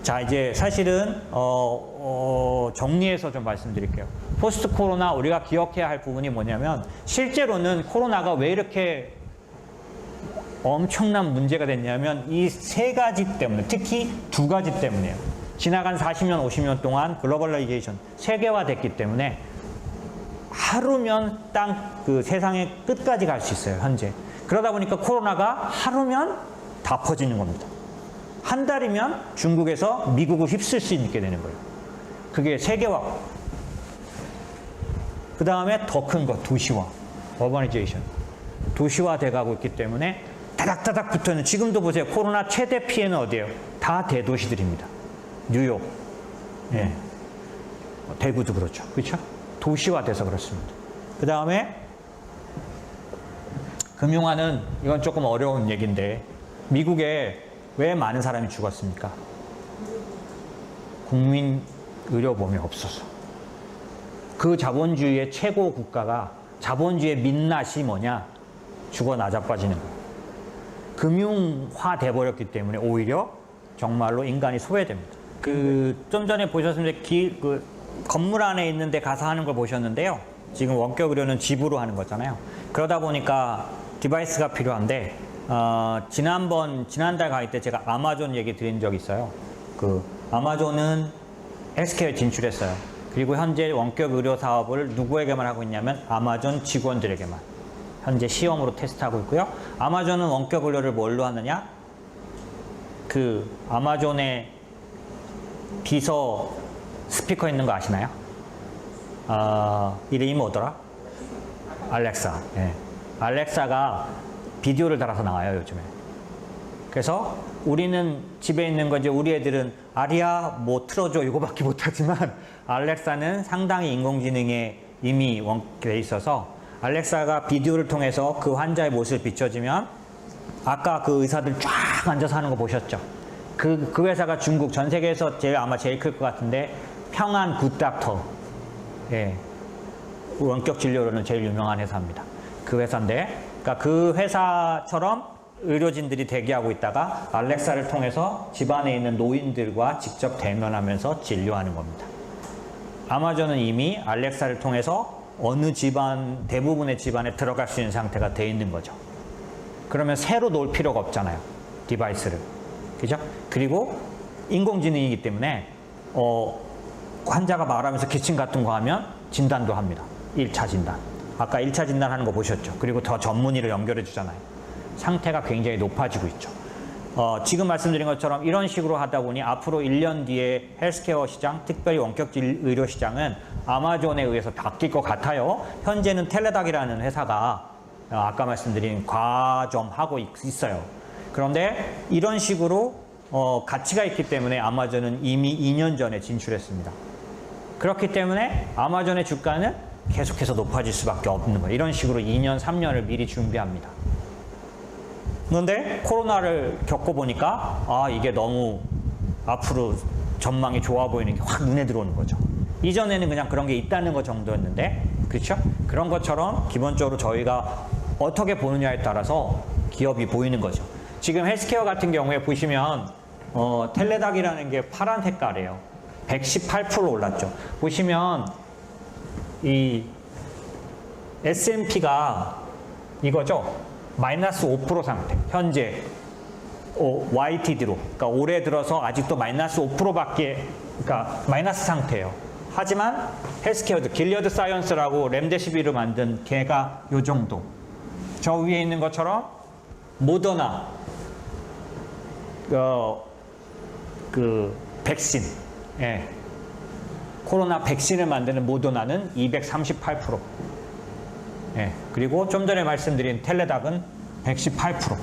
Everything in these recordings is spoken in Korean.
자, 이제 사실은 정리해서 좀 말씀드릴게요. 포스트 코로나 우리가 기억해야 할 부분이 뭐냐면 실제로는 코로나가 왜 이렇게 엄청난 문제가 됐냐면 이 세 가지 때문에, 특히 두 가지 때문이에요. 지나간 40년, 50년 동안 글로벌라이제이션 세계화됐기 때문에 하루면 그 세상의 끝까지 갈 수 있어요, 현재. 그러다 보니까 코로나가 하루면 다 퍼지는 겁니다. 한 달이면 중국에서 미국을 휩쓸 수 있게 되는 거예요. 그게 세계화. 그 다음에 더 큰 거, 도시화, 어바니제이션. 도시화 돼가고 있기 때문에 다닥다닥 붙어있는, 지금도 보세요. 코로나 최대 피해는 어디예요? 다 대도시들입니다. 뉴욕, 예. 대구도 그렇죠. 그렇죠? 도시화돼서 그렇습니다. 그 다음에 금융화는, 이건 조금 어려운 얘기인데, 미국에 왜 많은 사람이 죽었습니까? 국민 의료보험이 없어서. 그 자본주의의 최고 국가가, 자본주의의 민낯이 뭐냐? 죽어 나자빠지는 거예요. 금융화 돼버렸기 때문에 오히려 정말로 인간이 소외됩니다. 좀 전에 보셨는데 건물 안에 있는데 가서 하는 걸 보셨는데요. 지금 원격 의료는 집으로 하는 거잖아요. 그러다 보니까 디바이스가 필요한데, 지난달 강의 때 제가 아마존 얘기 드린 적이 있어요. 아마존은 헬스케어에 진출했어요. 그리고 현재 원격 의료 사업을 누구에게만 하고 있냐면 아마존 직원들에게만 현재 시험으로 테스트하고 있고요. 아마존은 원격 의료를 뭘로 하느냐? 아마존의 비서 스피커 있는 거 아시나요? 이름이 뭐더라? 알렉사. 예. 알렉사가 비디오를 달아서 나와요, 요즘에. 그래서 우리는 집에 있는 거지, 우리 애들은 아리야 뭐 틀어줘 이거밖에 못하지만 알렉사는 상당히 인공지능에 이미 돼 있어서 알렉사가 비디오를 통해서 그 환자의 모습을 비춰주면, 아까 그 의사들 쫙 앉아서 하는 거 보셨죠? 그 회사가 중국 전 세계에서 아마 제일 클 것 같은데, 평안 굿닥터, 예, 원격 진료로는 제일 유명한 회사입니다. 그 회사인데, 그러니까 그 회사처럼 의료진들이 대기하고 있다가 알렉사를 통해서 집안에 있는 노인들과 직접 대면하면서 진료하는 겁니다. 아마존은 이미 알렉사를 통해서 어느 집안, 대부분의 집안에 들어갈 수 있는 상태가 돼 있는 거죠. 그러면 새로 놓을 필요가 없잖아요, 디바이스를. 그죠? 그리고 인공지능이기 때문에 환자가 말하면서 기침 같은 거 하면 진단도 합니다. 1차 진단. 아까 1차 진단하는 거 보셨죠? 그리고 더 전문의를 연결해 주잖아요. 상태가 굉장히 높아지고 있죠. 지금 말씀드린 것처럼 이런 식으로 하다 보니 앞으로 1년 뒤에 헬스케어 시장, 특별히 원격 의료 시장은 아마존에 의해서 바뀔 것 같아요. 현재는 텔레닥이라는 회사가 아까 말씀드린 과점하고 있어요. 그런데 이런 식으로 가치가 있기 때문에 아마존은 이미 2년 전에 진출했습니다. 그렇기 때문에 아마존의 주가는 계속해서 높아질 수밖에 없는 거예요. 이런 식으로 2년, 3년을 미리 준비합니다. 그런데 코로나를 겪어보니까 이게 너무 앞으로 전망이 좋아 보이는 게 확 눈에 들어오는 거죠. 이전에는 그냥 그런 게 있다는 것 정도였는데, 그렇죠? 그런 것처럼 기본적으로 저희가 어떻게 보느냐에 따라서 기업이 보이는 거죠. 지금 헬스케어 같은 경우에 보시면 텔레닥이라는 게 파란 색깔이에요. 118% 올랐죠. 보시면 이 S&P가 이거죠. 마이너스 5% 상태. 현재 YTD로, 그러니까 올해 들어서 아직도 마이너스 5%밖에, 그러니까 마이너스 상태예요. 하지만 헬스케어도 길리어드 사이언스라고 렘데시비를 만든 걔가 요 정도. 저 위에 있는 것처럼 모더나 백신, 예. 코로나 백신을 만드는 모더나는 238%. 예. 그리고 좀 전에 말씀드린 텔레닥은 118%.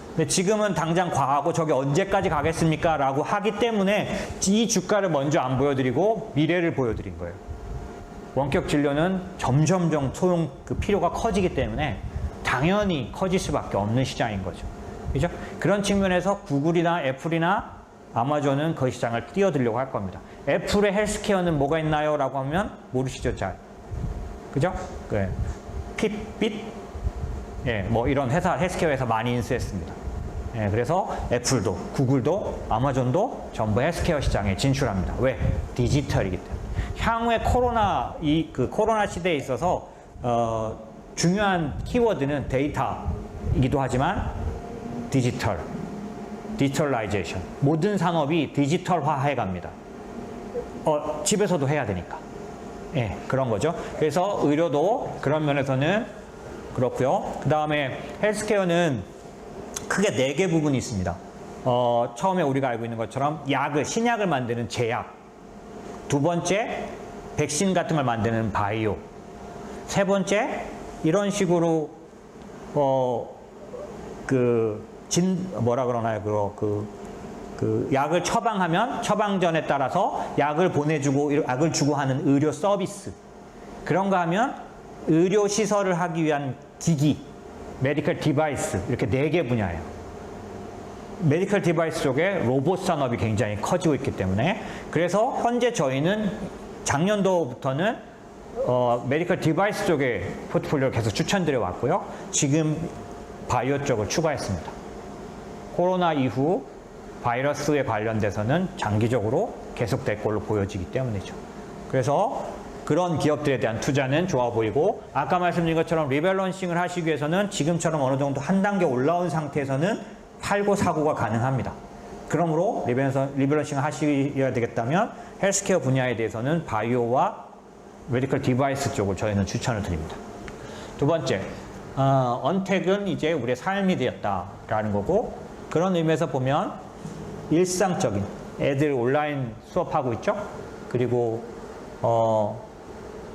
근데 지금은 당장 과하고 저게 언제까지 가겠습니까? 라고 하기 때문에 이 주가를 먼저 안 보여드리고 미래를 보여드린 거예요. 원격 진료는 점점점 필요가 커지기 때문에 당연히 커질 수밖에 없는 시장인 거죠. 그죠? 그런 측면에서 구글이나 애플이나 아마존은 그 시장을 뛰어들려고 할 겁니다. 애플의 헬스케어는 뭐가 있나요? 라고 하면 모르시죠, 잘. 그죠? 핏빗, 예, 뭐 이런 회사, 헬스케어 회사 많이 인수했습니다. 예, 그래서 애플도, 구글도, 아마존도 전부 헬스케어 시장에 진출합니다. 왜? 디지털이기 때문에. 향후에 코로나 시대에 있어서 중요한 키워드는 데이터이기도 하지만 디지털라이제이션. 모든 산업이 디지털화해 갑니다. 집에서도 해야 되니까. 예, 그런 거죠. 그래서 의료도 그런 면에서는 그렇고요. 그 다음에 헬스케어는 크게 4개 부분이 있습니다. 처음에 우리가 알고 있는 것처럼 신약을 만드는 제약. 두 번째, 백신 같은 걸 만드는 바이오. 세 번째, 이런 식으로, 약을 처방하면 처방전에 따라서 약을 보내주고, 약을 주고 하는 의료 서비스. 그런 거 하면 의료 시설을 하기 위한 기기, 메디컬 디바이스, 이렇게 4개 분야예요. 메디컬 디바이스 쪽에 로봇 산업이 굉장히 커지고 있기 때문에 그래서 현재 저희는 작년도부터는 메디컬 디바이스 쪽에 포트폴리오를 계속 추천드려 왔고요. 지금 바이오 쪽을 추가했습니다. 코로나 이후 바이러스에 관련돼서는 장기적으로 계속될 걸로 보여지기 때문이죠. 그래서 그런 기업들에 대한 투자는 좋아 보이고 아까 말씀드린 것처럼 리밸런싱을 하시기 위해서는 지금처럼 어느 정도 한 단계 올라온 상태에서는 팔고 사고가 가능합니다. 그러므로 리밸런싱을 하셔야 되겠다면 헬스케어 분야에 대해서는 바이오와 메디컬 디바이스 쪽을 저희는 추천을 드립니다. 두 번째, 언택은 이제 우리의 삶이 되었다라는 거고 그런 의미에서 보면 일상적인 애들 온라인 수업하고 있죠. 그리고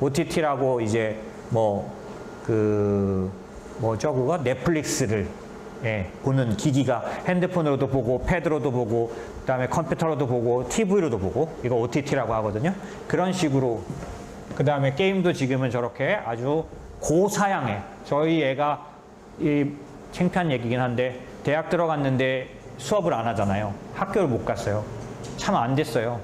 OTT라고 이제 넷플릭스를 보는 기기가 핸드폰으로도 보고 패드로도 보고 그다음에 컴퓨터로도 보고 TV로도 보고 이거 OTT라고 하거든요. 그런 식으로 그다음에 게임도 지금은 저렇게 아주 고사양에 저희 애가 창피한 얘기긴 한데 대학 들어갔는데 수업을 안 하잖아요. 학교를 못 갔어요. 참 안 됐어요.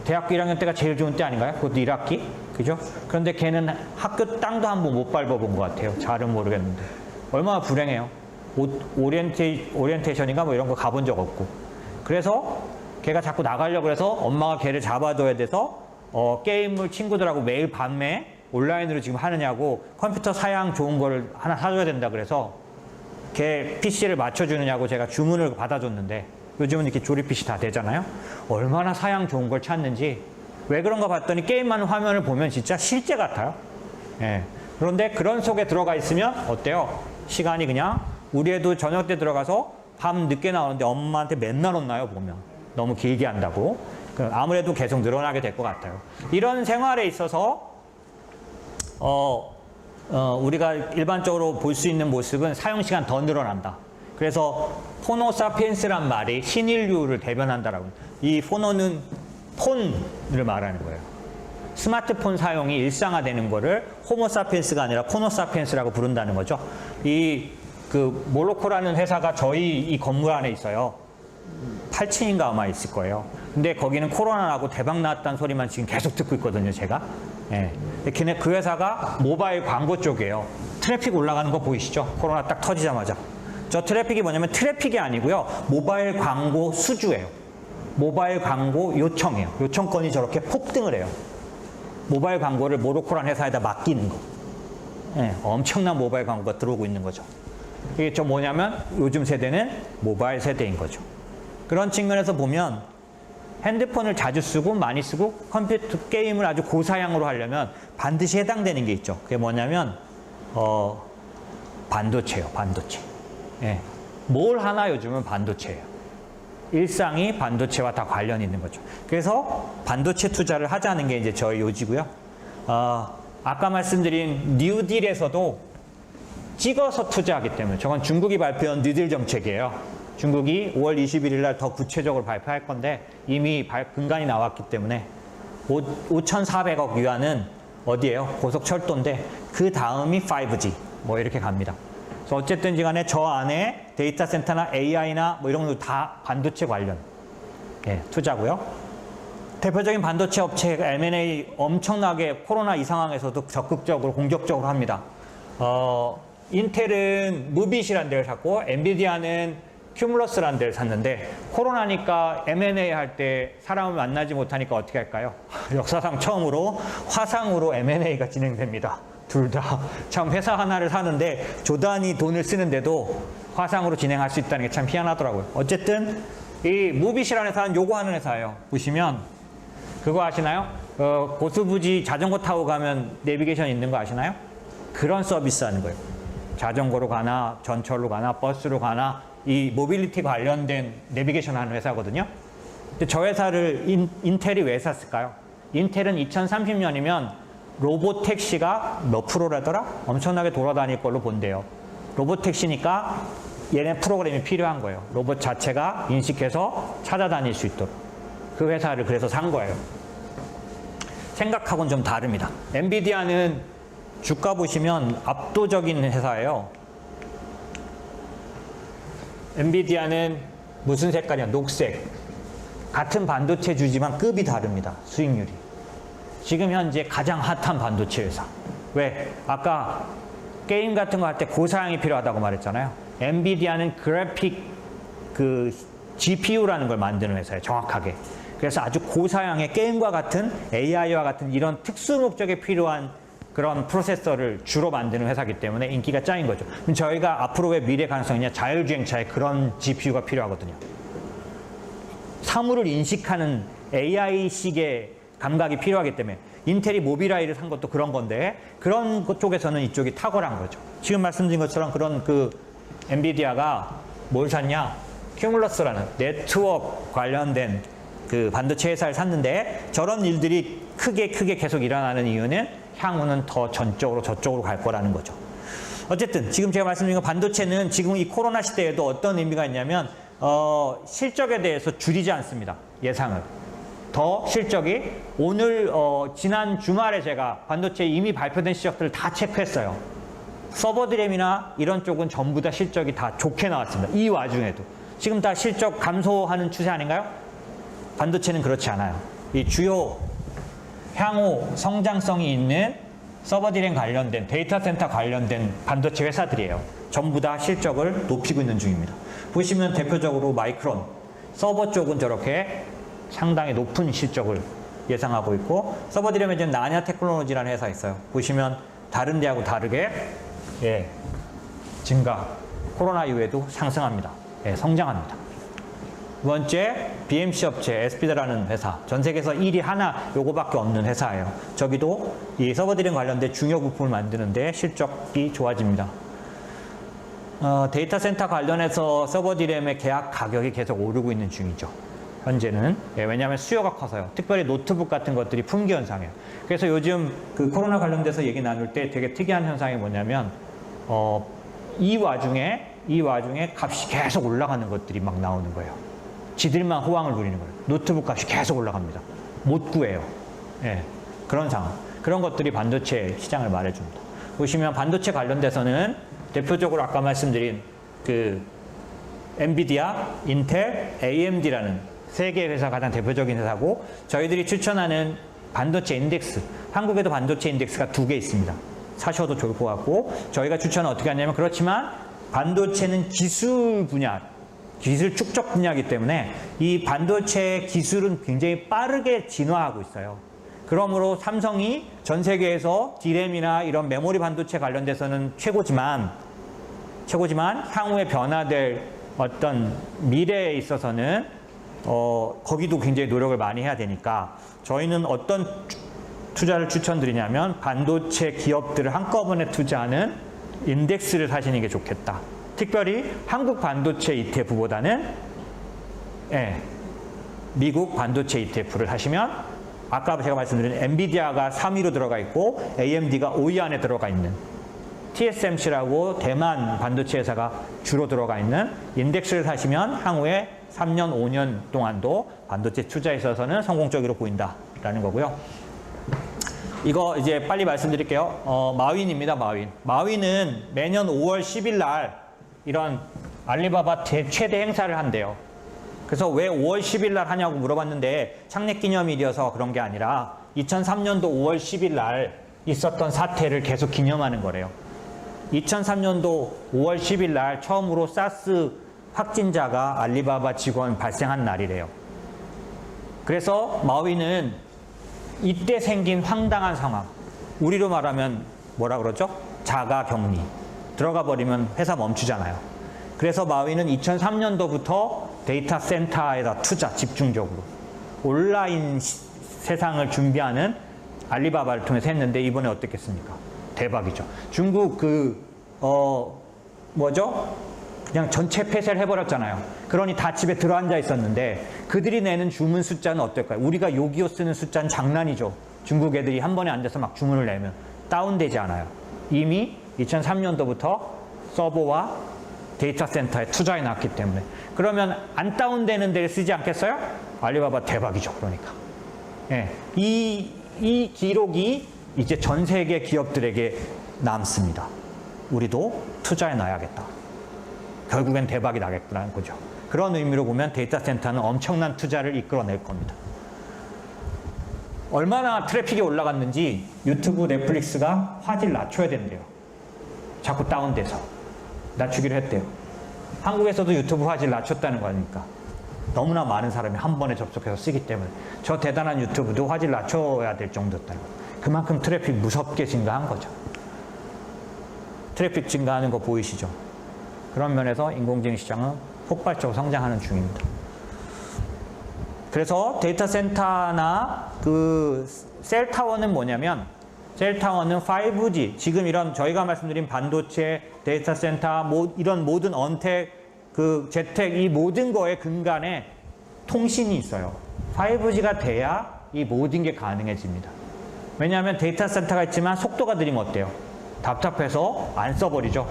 대학교 1학년 때가 제일 좋은 때 아닌가요? 그것도 1학기? 그죠? 그런데 걔는 학교 땅도 한번 못 밟아본 것 같아요. 잘은 모르겠는데. 얼마나 불행해요. 오리엔테이션인가 이런 거 가본 적 없고. 그래서 걔가 자꾸 나가려고 해서 엄마가 걔를 잡아둬야 돼서 게임을 친구들하고 매일 밤에 온라인으로 지금 하느냐고 컴퓨터 사양 좋은 거를 하나 사줘야 된다 그래서 걔 PC를 맞춰주느냐고 제가 주문을 받아줬는데 요즘은 이렇게 조립 PC 다 되잖아요. 얼마나 사양 좋은 걸 찾는지 왜 그런가 봤더니 게임하는 화면을 보면 진짜 실제 같아요. 예. 그런데 그런 속에 들어가 있으면 어때요? 시간이 그냥 우리 애도 저녁 때 들어가서 밤 늦게 나오는데 엄마한테 맨날 혼나요 보면 너무 길게 한다고. 아무래도 계속 늘어나게 될 것 같아요. 이런 생활에 있어서 우리가 일반적으로 볼 수 있는 모습은 사용시간 더 늘어난다. 그래서 포노사피엔스란 말이 신인류를 대변한다라고. 이 포노는 폰을 말하는 거예요. 스마트폰 사용이 일상화되는 거를 호모사피엔스가 아니라 포노사피엔스라고 부른다는 거죠. 모로코라는 회사가 저희 이 건물 안에 있어요. 8층인가 아마 있을 거예요. 근데 거기는 코로나 나고 대박 났다는 소리만 지금 계속 듣고 있거든요, 제가. 예. 근데 그 회사가 모바일 광고 쪽이에요. 트래픽 올라가는 거 보이시죠? 코로나 딱 터지자마자. 저 트래픽이 뭐냐면 트래픽이 아니고요. 모바일 광고 수주예요. 모바일 광고 요청이에요. 요청건이 저렇게 폭등을 해요. 모바일 광고를 모로코란 회사에다 맡기는 거. 예, 엄청난 모바일 광고가 들어오고 있는 거죠. 이게 좀 뭐냐면 요즘 세대는 모바일 세대인 거죠. 그런 측면에서 보면 핸드폰을 자주 쓰고 많이 쓰고 컴퓨터 게임을 아주 고사양으로 하려면 반드시 해당되는 게 있죠. 그게 뭐냐면 반도체예요. 반도체. 예. 뭘 하나 요즘은 반도체예요. 일상이 반도체와 다 관련이 있는 거죠. 그래서 반도체 투자를 하자는 게 이제 저희 요지고요. 아까 말씀드린 뉴딜에서도 찍어서 투자하기 때문에 저건 중국이 발표한 뉴딜 정책이에요. 중국이 5월 21일 날 더 구체적으로 발표할 건데 이미 근간이 나왔기 때문에 5,400억 위안은 어디예요? 고속철도인데 그 다음이 5G 뭐 이렇게 갑니다. 그래서 어쨌든지 간에 저 안에 데이터 센터나 AI나 뭐 이런 것도 다 반도체 관련 투자고요. 대표적인 반도체 업체가 M&A 엄청나게 코로나 이 상황에서도 적극적으로 공격적으로 합니다. 인텔은 무빗이라는 데를 샀고 엔비디아는 큐뮬러스라는 데를 샀는데 코로나니까 M&A 할 때 사람을 만나지 못하니까 어떻게 할까요? 역사상 처음으로 화상으로 M&A가 진행됩니다. 둘 다. 참 회사 하나를 사는데 조단위 돈을 쓰는데도 화상으로 진행할 수 있다는 게 참 희한하더라고요. 어쨌든 이 무빗이라는 회사는 요거 하는 회사예요. 보시면 그거 아시나요? 고수부지 자전거 타고 가면 내비게이션 있는 거 아시나요? 그런 서비스 하는 거예요. 자전거로 가나 전철로 가나 버스로 가나 이 모빌리티 관련된 내비게이션 하는 회사거든요. 근데 저 회사를 인텔이 왜 샀을까요? 인텔은 2030년이면 로봇 택시가 몇 프로라더라? 엄청나게 돌아다닐 걸로 본대요. 로봇 택시니까 얘네 프로그램이 필요한 거예요. 로봇 자체가 인식해서 찾아다닐 수 있도록. 그 회사를 그래서 산 거예요. 생각하고는 좀 다릅니다. 엔비디아는 주가 보시면 압도적인 회사예요. 엔비디아는 무슨 색깔이야? 녹색. 같은 반도체 주지만 급이 다릅니다. 수익률이. 지금 현재 가장 핫한 반도체 회사. 왜? 아까 게임 같은 거 할 때 고사양이 필요하다고 말했잖아요. 엔비디아는 그래픽 GPU라는 걸 만드는 회사예요. 정확하게. 그래서 아주 고사양의 게임과 같은 AI와 같은 이런 특수 목적에 필요한 그런 프로세서를 주로 만드는 회사이기 때문에 인기가 짱인 거죠. 그럼 저희가 앞으로의 미래 가능성이냐? 자율주행차에 그런 GPU가 필요하거든요. 사물을 인식하는 AI식의 감각이 필요하기 때문에 인텔이 모비라이를 산 것도 그런 건데 그런 것 쪽에서는 이쪽이 탁월한 거죠. 지금 말씀드린 것처럼 그런 엔비디아가 뭘 샀냐? 큐뮬러스라는 네트워크 관련된 반도체 회사를 샀는데 저런 일들이 크게 계속 일어나는 이유는 향후는 더 전적으로 저쪽으로 갈 거라는 거죠. 어쨌든 지금 제가 말씀드린 건 반도체는 지금 이 코로나 시대에도 어떤 의미가 있냐면 실적에 대해서 줄이지 않습니다. 예상을. 더 실적이 오늘 지난 주말에 제가 반도체 이미 발표된 실적들을 다 체크했어요. 서버 디램이나 이런 쪽은 전부 다 실적이 다 좋게 나왔습니다. 이 와중에도. 지금 다 실적 감소하는 추세 아닌가요? 반도체는 그렇지 않아요. 이 주요 향후 성장성이 있는 서버 디램 관련된 데이터 센터 관련된 반도체 회사들이에요. 전부 다 실적을 높이고 있는 중입니다. 보시면 대표적으로 마이크론, 서버 쪽은 저렇게 상당히 높은 실적을 예상하고 있고 서버 디램에 지금 나냐 테크놀로지라는 회사 있어요. 보시면 다른 데하고 다르게 증가, 코로나 이후에도 상승합니다. 성장합니다. 두 번째, BMC 업체 에스피드라는 회사. 전 세계에서 1위 하나 요거밖에 없는 회사예요. 저기도 이 서버 디램 관련된 중요 부품을 만드는데 실적이 좋아집니다. 데이터 센터 관련해서 서버 디램의 계약 가격이 계속 오르고 있는 중이죠. 현재는. 왜냐하면 수요가 커서요. 특별히 노트북 같은 것들이 품귀 현상이에요. 그래서 요즘 코로나 관련돼서 얘기 나눌 때 되게 특이한 현상이 뭐냐면 이 와중에 값이 계속 올라가는 것들이 막 나오는 거예요. 지들만 호황을 누리는 거예요. 노트북 값이 계속 올라갑니다. 못 구해요. 그런 상황. 그런 것들이 반도체 시장을 말해줍니다. 보시면 반도체 관련돼서는 대표적으로 아까 말씀드린 엔비디아, 인텔, AMD라는 세 개 회사 가장 대표적인 회사고 저희들이 추천하는 반도체 인덱스, 한국에도 반도체 인덱스가 2개 있습니다. 사셔도 좋을 것 같고 저희가 추천은 어떻게 하냐면 그렇지만 반도체는 기술 분야, 기술 축적 분야이기 때문에 이 반도체 기술은 굉장히 빠르게 진화하고 있어요. 그러므로 삼성이 전 세계에서 디램이나 이런 메모리 반도체 관련돼서는 최고지만 향후에 변화될 어떤 미래에 있어서는 거기도 굉장히 노력을 많이 해야 되니까 저희는 어떤 투자를 추천드리냐면 반도체 기업들을 한꺼번에 투자하는 인덱스를 사시는 게 좋겠다. 특별히 한국 반도체 ETF보다는 미국 반도체 ETF를 하시면 아까 제가 말씀드린 엔비디아가 3위로 들어가 있고 AMD가 5위 안에 들어가 있는 TSMC라고 대만 반도체 회사가 주로 들어가 있는 인덱스를 사시면 향후에 3년, 5년 동안도 반도체 투자에 있어서는 성공적으로 보인다라는 거고요. 이거 이제 빨리 말씀드릴게요. 마윈입니다, 마윈. 마윈은 매년 5월 10일 날 이런 알리바바 최대 행사를 한대요. 그래서 왜 5월 10일 날 하냐고 물어봤는데 창립 기념일이어서 그런 게 아니라 2003년도 5월 10일 날 있었던 사태를 계속 기념하는 거래요. 2003년도 5월 10일 날 처음으로 사스 확진자가 알리바바 직원 발생한 날이래요. 그래서 마윈은 이때 생긴 황당한 상황, 우리로 말하면 뭐라 그러죠? 자가격리. 들어가 버리면 회사 멈추잖아요. 그래서 마윈은 2003년도부터 데이터 센터에다 투자, 집중적으로. 온라인 세상을 준비하는 알리바바를 통해서 했는데 이번에 어떻겠습니까? 대박이죠. 중국 그냥 전체 폐쇄를 해버렸잖아요. 그러니 다 집에 들어앉아 있었는데 그들이 내는 주문 숫자는 어떨까요? 우리가 요기요 쓰는 숫자는 장난이죠. 중국 애들이 한 번에 앉아서 막 주문을 내면 다운되지 않아요. 이미 2003년도부터 서버와 데이터 센터에 투자해 놨기 때문에. 그러면 안 다운되는 데를 쓰지 않겠어요? 알리바바 대박이죠. 그러니까. 예, 이 기록이 이제 전 세계 기업들에게 남습니다. 우리도 투자해 놔야겠다. 결국엔 대박이 나겠구나는 거죠. 그런 의미로 보면 데이터 센터는 엄청난 투자를 이끌어낼 겁니다. 얼마나 트래픽이 올라갔는지 유튜브, 넷플릭스가 화질 낮춰야 된대요. 자꾸 다운돼서. 낮추기로 했대요. 한국에서도 유튜브 화질 낮췄다는 거니까. 너무나 많은 사람이 한 번에 접속해서 쓰기 때문에. 저 대단한 유튜브도 화질 낮춰야 될 정도였다는 거예요. 그만큼 트래픽 무섭게 증가한 거죠. 트래픽 증가하는 거 보이시죠? 그런 면에서 인공지능 시장은 폭발적으로 성장하는 중입니다. 그래서 데이터 센터나 그 셀타워는 뭐냐면, 셀타워는 5G, 지금 이런 저희가 말씀드린 반도체, 데이터 센터, 이런 모든 언택, 재택, 이 모든 거의 근간에 통신이 있어요. 5G가 돼야 이 모든 게 가능해집니다. 왜냐하면 데이터 센터가 있지만 속도가 느리면 어때요? 답답해서 안 써버리죠.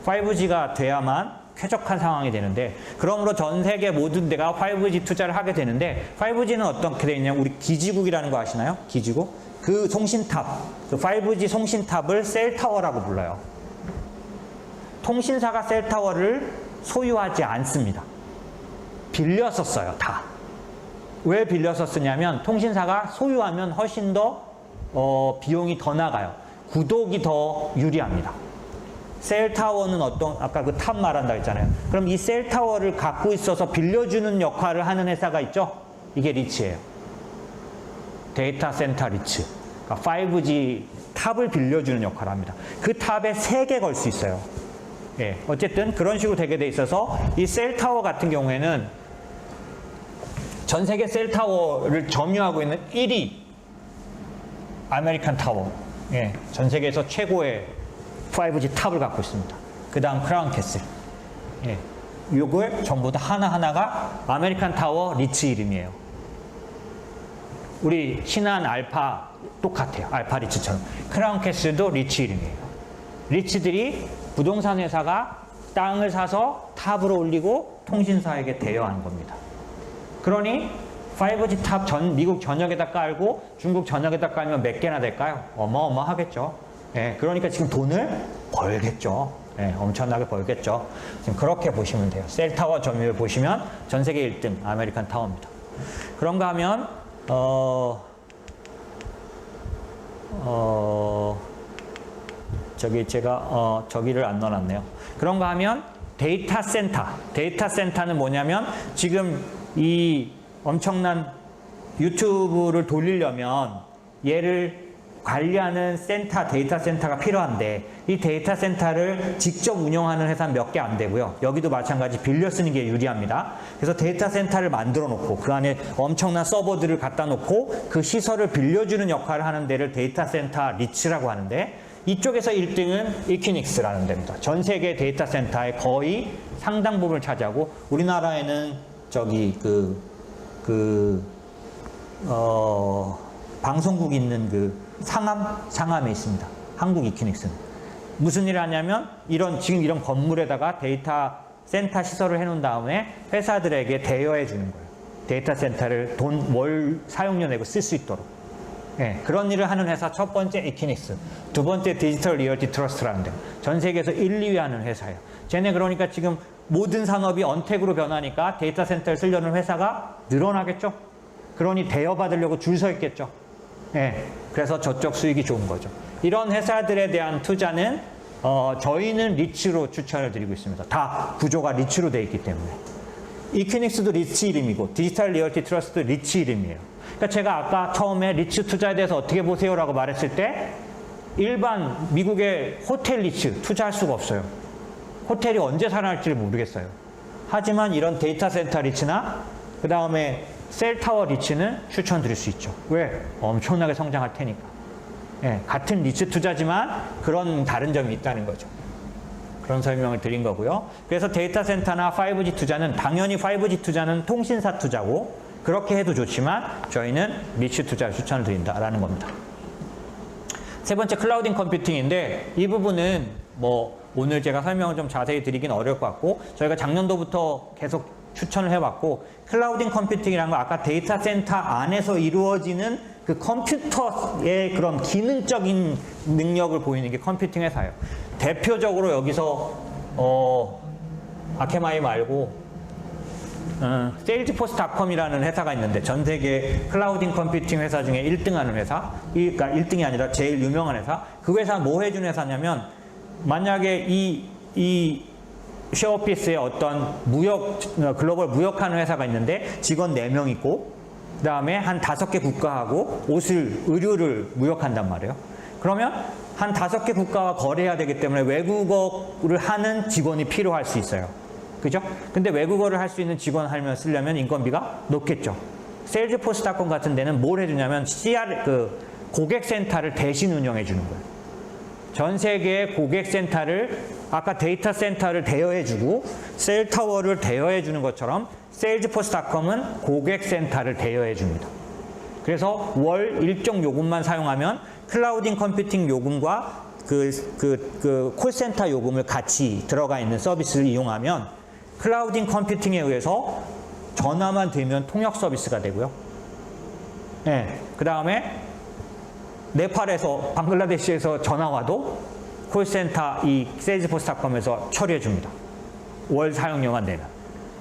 5G가 돼야만 쾌적한 상황이 되는데, 그러므로 전 세계 모든 데가 5G 투자를 하게 되는데, 5G는 어떻게 되어 있냐면, 우리 기지국이라는 거 아시나요? 기지국? 그 송신탑, 그 5G 송신탑을 셀타워라고 불러요. 통신사가 셀타워를 소유하지 않습니다. 빌려서 써요, 다. 왜 빌려서 쓰냐면, 통신사가 소유하면 훨씬 더 비용이 더 나가요. 구독이 더 유리합니다. 셀타워는 아까 그 탑 말한다 했잖아요. 그럼 이 셀타워를 갖고 있어서 빌려주는 역할을 하는 회사가 있죠? 이게 리치예요. 데이터 센터 리치. 그러니까 5G 탑을 빌려주는 역할을 합니다. 그 탑에 3개 걸 수 있어요. 예, 어쨌든 그런 식으로 되게 돼 있어서 이 셀타워 같은 경우에는 전 세계 셀타워를 점유하고 있는 1위 아메리칸 타워. 예, 전 세계에서 최고의 5G 탑을 갖고 있습니다. 그 다음 크라운 캐슬. 예, 요걸 전부 다 하나하나가 아메리칸 타워 리치 이름이에요. 우리 신한 알파 똑같아요. 알파 리치처럼. 크라운 캐슬도 리치 이름이에요. 리치들이 부동산 회사가 땅을 사서 탑으로 올리고 통신사에게 대여하는 겁니다. 그러니 5G 탑 미국 전역에다 깔고 중국 전역에다 깔면 몇 개나 될까요? 어마어마하겠죠. 예, 그러니까 지금 돈을 벌겠죠. 예, 엄청나게 벌겠죠. 지금 그렇게 보시면 돼요. 셀타워 점유율 보시면 전 세계 1등 아메리칸 타워입니다. 그런가 하면 저기를 안 넣어놨네요. 그런가 하면 데이터 센터는 뭐냐면 지금 이 엄청난 유튜브를 돌리려면 얘를 관리하는 데이터 센터가 필요한데 이 데이터 센터를 직접 운영하는 회사는 몇 개 안 되고요. 여기도 마찬가지 빌려 쓰는 게 유리합니다. 그래서 데이터 센터를 만들어 놓고 그 안에 엄청난 서버들을 갖다 놓고 그 시설을 빌려주는 역할을 하는 데를 데이터 센터 리츠라고 하는데, 이쪽에서 1등은 이퀴닉스라는 데입니다. 전 세계 데이터 센터의 거의 상당 부분을 차지하고, 우리나라에는 방송국 있는 상암에 있습니다. 한국 이퀴닉스는. 무슨 일을 하냐면, 지금 이런 건물에다가 데이터 센터 시설을 해놓은 다음에 회사들에게 대여해 주는 거예요. 데이터 센터를 월 사용료 내고 쓸 수 있도록. 예, 그런 일을 하는 회사 첫 번째 이퀴닉스, 두 번째 디지털 리얼티 트러스트라는 데. 전 세계에서 1, 2위 하는 회사예요. 쟤네 그러니까 지금 모든 산업이 언택으로 변하니까 데이터 센터를 쓰려는 회사가 늘어나겠죠? 그러니 대여받으려고 줄 서 있겠죠? 예, 그래서 저쪽 수익이 좋은 거죠. 이런 회사들에 대한 투자는 저희는 리츠로 추천을 드리고 있습니다. 다 구조가 리츠로 되어 있기 때문에. 이퀴닉스도 리츠 이름이고 디지털 리얼티 트러스트도 리츠 이름이에요. 그러니까 제가 아까 처음에 리츠 투자에 대해서 어떻게 보세요라고 말했을 때 일반 미국의 호텔 리츠 투자할 수가 없어요. 호텔이 언제 살아날지를 모르겠어요. 하지만 이런 데이터 센터 리츠나 그 다음에 셀타워 리츠는 추천드릴 수 있죠. 왜? 엄청나게 성장할 테니까. 예, 같은 리츠 투자지만 그런 다른 점이 있다는 거죠. 그런 설명을 드린 거고요. 그래서 데이터 센터나 5G 투자는 당연히 5G 투자는 통신사 투자고 그렇게 해도 좋지만 저희는 리츠 투자를 추천을 드린다라는 겁니다. 세 번째 클라우딩 컴퓨팅인데 이 부분은 뭐 오늘 제가 설명을 좀 자세히 드리긴 어려울 것 같고 저희가 작년도부터 계속 추천을 해왔고 클라우딩 컴퓨팅이라는 거 아까 데이터 센터 안에서 이루어지는 그 컴퓨터의 그런 기능적인 능력을 보이는 게 컴퓨팅 회사예요. 대표적으로 여기서 아케마이 말고 세일즈포스닷컴이라는 회사가 있는데 전 세계 클라우딩 컴퓨팅 회사 중에 1등하는 회사, 그러니까 1등이 아니라 제일 유명한 회사. 그 회사 뭐 해주는 회사냐면 만약에 이 쉐어오피스에 어떤 글로벌 무역하는 회사가 있는데 직원 4명 있고 그 다음에 한 5개 국가하고 의류를 무역한단 말이에요. 그러면 한 5개 국가와 거래해야 되기 때문에 외국어를 하는 직원이 필요할 수 있어요. 그죠? 근데 외국어를 할 수 있는 직원 쓰려면 인건비가 높겠죠. 세일즈포스닷컴 같은 데는 뭘 해주냐면 고객센터를 대신 운영해 주는 거예요. 전 세계의 고객센터를 아까 데이터 센터를 대여해주고 셀타워를 대여해주는 것처럼 세일즈포스닷컴은 고객센터를 대여해줍니다. 그래서 월 일정 요금만 사용하면 클라우딩 컴퓨팅 요금과 콜센터 요금을 같이 들어가 있는 서비스를 이용하면 클라우딩 컴퓨팅에 의해서 전화만 되면 통역 서비스가 되고요. 네, 그 다음에 네팔에서 방글라데시에서 전화 와도 콜센터 이 세일즈포스닷컴에서 처리해 줍니다. 월 사용료만 내면.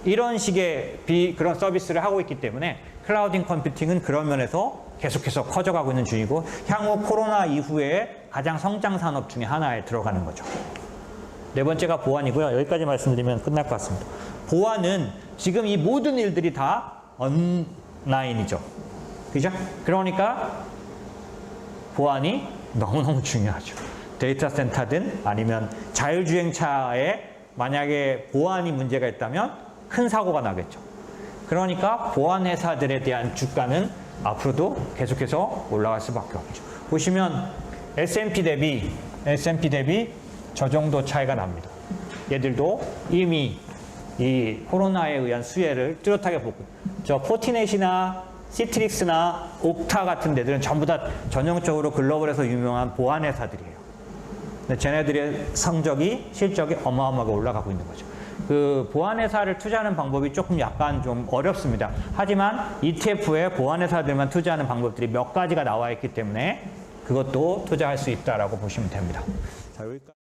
이런 식의 그런 서비스를 하고 있기 때문에 클라우딩 컴퓨팅은 그런 면에서 계속해서 커져가고 있는 중이고 향후 코로나 이후에 가장 성장 산업 중에 하나에 들어가는 거죠. 네 번째가 보안이고요. 여기까지 말씀드리면 끝날 것 같습니다. 보안은 지금 이 모든 일들이 다 온라인이죠. 그죠? 그러니까 보안이 너무너무 중요하죠. 데이터 센터든 아니면 자율주행차에 만약에 보안이 문제가 있다면 큰 사고가 나겠죠. 그러니까 보안 회사들에 대한 주가는 앞으로도 계속해서 올라갈 수밖에 없죠. 보시면 S&P 대비 저 정도 차이가 납니다. 얘들도 이미 이 코로나에 의한 수혜를 뚜렷하게 보고 저 포티넷이나 시트릭스나 옥타 같은 데들은 전부 다 전형적으로 글로벌에서 유명한 보안 회사들이에요. 근데 쟤네들의 실적이 어마어마하게 올라가고 있는 거죠. 그 보안 회사를 투자하는 방법이 조금 약간 좀 어렵습니다. 하지만 ETF에 보안 회사들만 투자하는 방법들이 몇 가지가 나와 있기 때문에 그것도 투자할 수 있다라고 보시면 됩니다. 자, 여기까지.